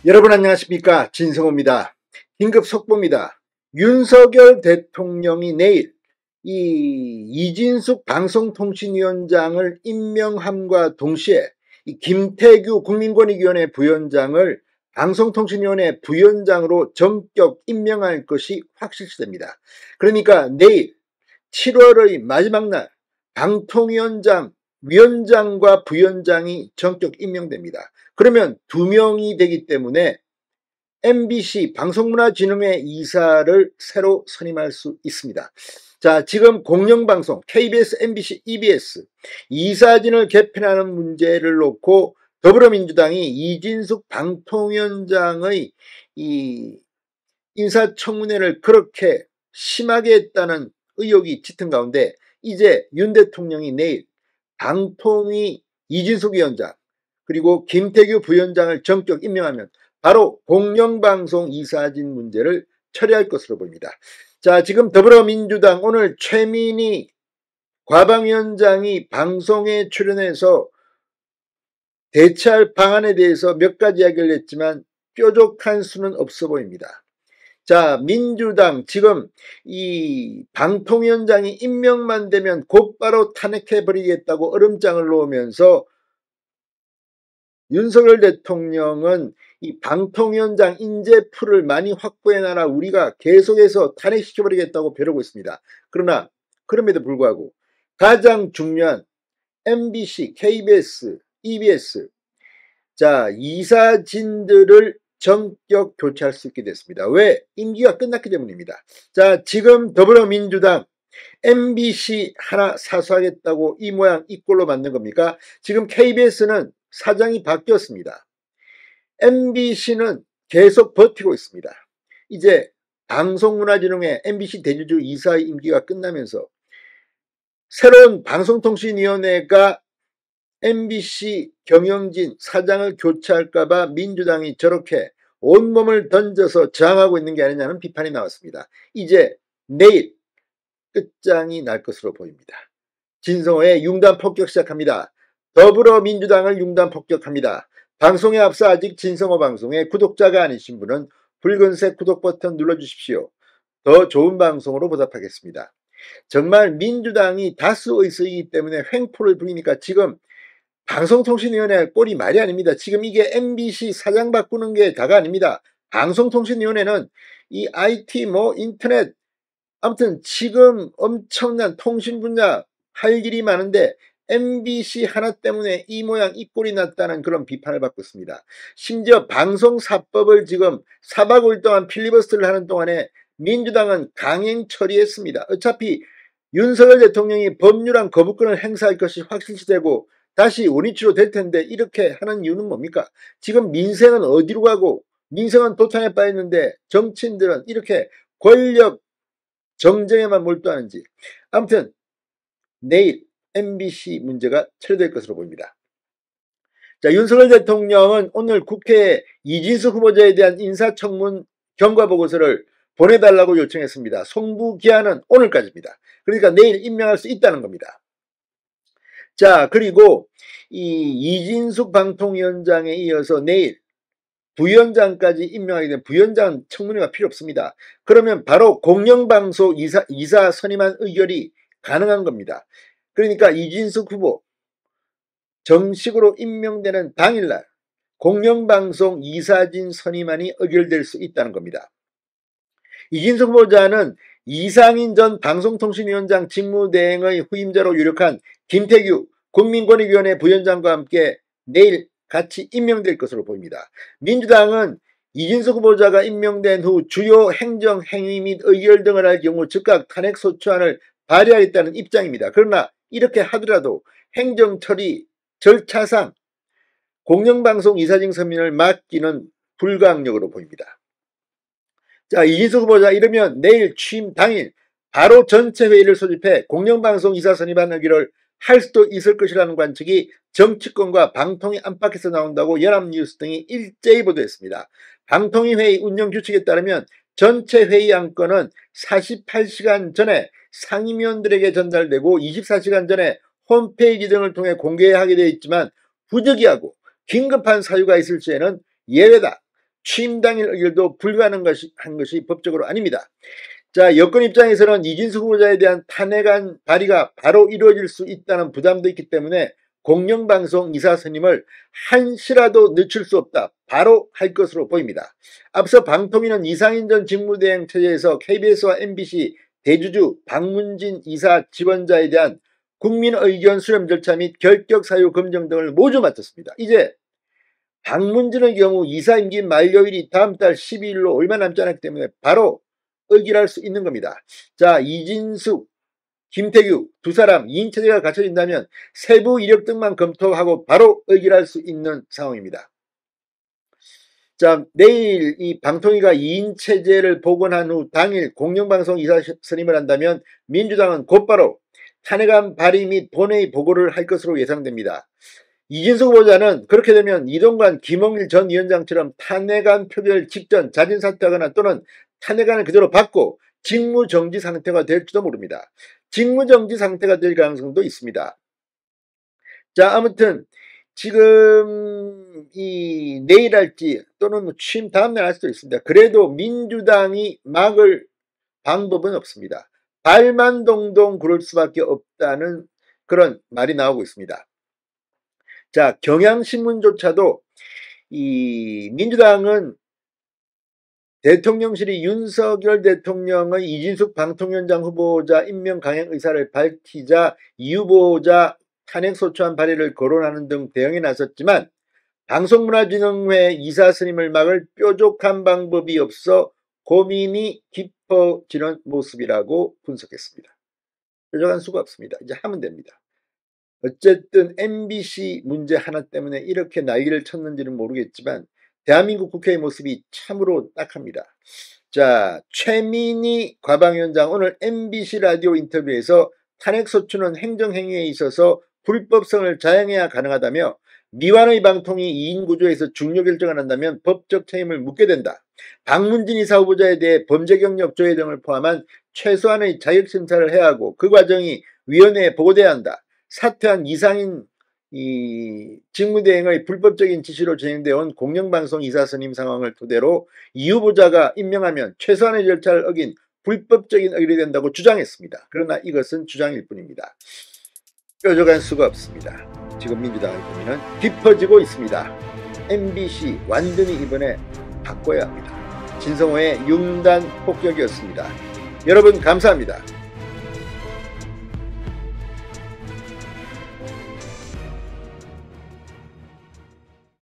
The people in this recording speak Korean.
여러분 안녕하십니까? 진성호입니다. 긴급 속보입니다. 윤석열 대통령이 내일 이진숙 방송통신위원장을 임명함과 동시에 김태규 국민권익위원회 부위원장을 방송통신위원회 부위원장으로 전격 임명할 것이 확실시됩니다. 그러니까 내일 7월의 마지막 날 방통위원장, 위원장과 부위원장이 전격 임명됩니다. 그러면 2명이 되기 때문에 MBC 방송문화진흥회 이사를 새로 선임할 수 있습니다. 자, 지금 공영방송 KBS, MBC, EBS 이사진을 개편하는 문제를 놓고 더불어민주당이 이진숙 방통위원장의 인사청문회를 그렇게 심하게 했다는 의혹이 짙은 가운데 이제 윤 대통령이 내일 방통위 이진숙 위원장 그리고 김태규 부위원장을 전격 임명하면 바로 공영방송 이사진 문제를 처리할 것으로 보입니다. 자, 지금 더불어민주당 오늘 최민희 과방위원장이 방송에 출연해서 대체할 방안에 대해서 몇 가지 이야기를 했지만 뾰족한 수는 없어 보입니다. 자, 민주당 지금 이 방통위원장이 임명만 되면 곧바로 탄핵해버리겠다고 얼음장을 놓으면서 윤석열 대통령은 이 방통위원장 인재풀을 많이 확보해놔라 우리가 계속해서 탄핵시켜버리겠다고 벼르고 있습니다. 그러나 그럼에도 불구하고 가장 중요한 MBC, KBS, EBS 자 이사진들을 전격 교체할 수 있게 됐습니다. 왜? 임기가 끝났기 때문입니다. 자, 지금 더불어민주당 MBC 하나 사수하겠다고 이 모양 이 꼴로 만든 겁니까? 지금 KBS는 사장이 바뀌었습니다. MBC는 계속 버티고 있습니다. 이제 방송문화진흥회 MBC 대주주 이사의 임기가 끝나면서 새로운 방송통신위원회가 MBC 경영진 사장을 교체할까봐 민주당이 저렇게 온몸을 던져서 저항하고 있는 게 아니냐는 비판이 나왔습니다. 이제 내일 끝장이 날 것으로 보입니다. 진성호의 융단 폭격 시작합니다. 더불어민주당을 융단 폭격합니다. 방송에 앞서 아직 진성호 방송의 구독자가 아니신 분은 붉은색 구독 버튼 눌러주십시오. 더 좋은 방송으로 보답하겠습니다. 정말 민주당이 다수 의석이기 때문에 횡포를 부리니까 지금 방송통신위원회 꼴이 말이 아닙니다. 지금 이게 MBC 사장 바꾸는 게 다가 아닙니다. 방송통신위원회는 이 IT 인터넷 아무튼 지금 엄청난 통신 분야 할 일이 많은데 MBC 하나 때문에 이 모양 이 꼴이 났다는 그런 비판을 받고 있습니다. 심지어 방송사법을 지금 4박 5일 동안 필리버스터를 하는 동안에 민주당은 강행 처리했습니다. 어차피 윤석열 대통령이 법률안 거부권을 행사할 것이 확실시되고 다시 원위치로 될 텐데 이렇게 하는 이유는 뭡니까? 지금 민생은 어디로 가고 민생은 도탄에 빠졌는데 정치인들은 이렇게 권력 정쟁에만 몰두하는지. 아무튼 내일 MBC 문제가 처리될 것으로 보입니다. 자, 윤석열 대통령은 오늘 국회에 이진숙 후보자에 대한 인사청문 경과보고서를 보내달라고 요청했습니다. 송부 기한은 오늘까지입니다. 그러니까 내일 임명할 수 있다는 겁니다. 자, 그리고 이진숙 방통위원장에 이어서 내일 부위원장까지 임명하게 되면 부위원장 청문회가 필요 없습니다. 그러면 바로 공영방송 이사 선임한 의결이 가능한 겁니다. 그러니까 이진숙 후보 정식으로 임명되는 당일날 공영방송 이사진 선임안이 의결될 수 있다는 겁니다. 이진숙 후보자는 이상인 전 방송통신위원장 직무대행의 후임자로 유력한 김태규 국민권익위원회 부위원장과 함께 내일 같이 임명될 것으로 보입니다. 민주당은 이진숙 후보자가 임명된 후 주요 행정행위 및 의결 등을 할 경우 즉각 탄핵소추안을 발의하겠다는 입장입니다. 그러나 이렇게 하더라도 행정처리 절차상 공영방송 이사진 선임을 맡기는 불가항력으로 보입니다. 자, 이진숙 후보자 이러면 내일 취임 당일 바로 전체 회의를 소집해 공영방송 이사 선임안 의결을 할 수도 있을 것이라는 관측이 정치권과 방통위 안팎에서 나온다고 연합뉴스 등이 일제히 보도했습니다. 방통위 회의 운영 규칙에 따르면 전체 회의 안건은 48시간 전에 상임위원들에게 전달되고 24시간 전에 홈페이지 등을 통해 공개하게 되어 있지만 부득이하고 긴급한 사유가 있을 시에는 예외다. 취임 당일 의결도 불가능한 것이 법적으로 아닙니다. 자, 여권 입장에서는 이진숙 후보자에 대한 탄핵안 발의가 바로 이루어질 수 있다는 부담도 있기 때문에 공영방송 이사 선임을 한시라도 늦출 수 없다. 바로 할 것으로 보입니다. 앞서 방통위는 이상인 전 직무대행 체제에서 KBS와 MBC 대주주 박문진 이사 지원자에 대한 국민 의견 수렴 절차 및 결격 사유 검증 등을 모두 맡았습니다. 이제 박문진의 경우 이사 임기 만료일이 다음 달 12일로 얼마 남지 않았기 때문에 바로 의결할 수 있는 겁니다. 자, 이진숙, 김태규 두 사람 2인 체제가 갖춰진다면 세부 이력 등만 검토하고 바로 의결할 수 있는 상황입니다. 자, 내일 이 방통위가 2인 체제를 복원한 후 당일 공영방송 이사 선임을 한다면 민주당은 곧바로 탄핵안 발의 및 본회의 보고를 할 것으로 예상됩니다. 이진숙 후보자는 그렇게 되면 이동관, 김홍일 전 위원장처럼 탄핵안 표결 직전 자진 사퇴하거나 또는 탄핵안을 그대로 받고 직무정지 상태가 될지도 모릅니다. 직무정지 상태가 될 가능성도 있습니다. 자, 아무튼 지금 이 내일 할지 또는 취임 다음날 할 수도 있습니다. 그래도 민주당이 막을 방법은 없습니다. 발만 동동 구를 수밖에 없다는 그런 말이 나오고 있습니다. 자, 경향신문조차도 이 민주당은 대통령실이 윤석열 대통령의 이진숙 방통위원장 후보자 임명 강행 의사를 밝히자 이 후보자 탄핵소추안 발의를 거론하는 등 대응에 나섰지만 방송문화진흥회 이사 선임을 막을 뾰족한 방법이 없어 고민이 깊어지는 모습이라고 분석했습니다. 뾰족한 수가 없습니다. 이제 하면 됩니다. 어쨌든 MBC 문제 하나 때문에 이렇게 난리를 쳤는지는 모르겠지만 대한민국 국회의 모습이 참으로 딱합니다. 자, 최민희 과방위원장 오늘 MBC 라디오 인터뷰에서 탄핵소추는 행정행위에 있어서 불법성을 자행해야 가능하다며 미완의 방통위 2인 구조에서 중요 결정을 한다면 법적 책임을 묻게 된다. 박문진 이사 후보자에 대해 범죄 경력 조회 등을 포함한 최소한의 자격심사를 해야 하고 그 과정이 위원회에 보고돼야 한다. 사퇴한 이상인 직무대행의 불법적인 지시로 진행되어 온 공영방송 이사 선임 상황을 토대로 이 후보자가 임명하면 최소한의 절차를 어긴 불법적인 의결이 된다고 주장했습니다. 그러나 이것은 주장일 뿐입니다. 뾰족한 수가 없습니다. 지금 민주당의 고민은 깊어지고 있습니다. MBC 완전히 이번에 바꿔야 합니다. 진성호의 융단 폭격이었습니다. 여러분 감사합니다.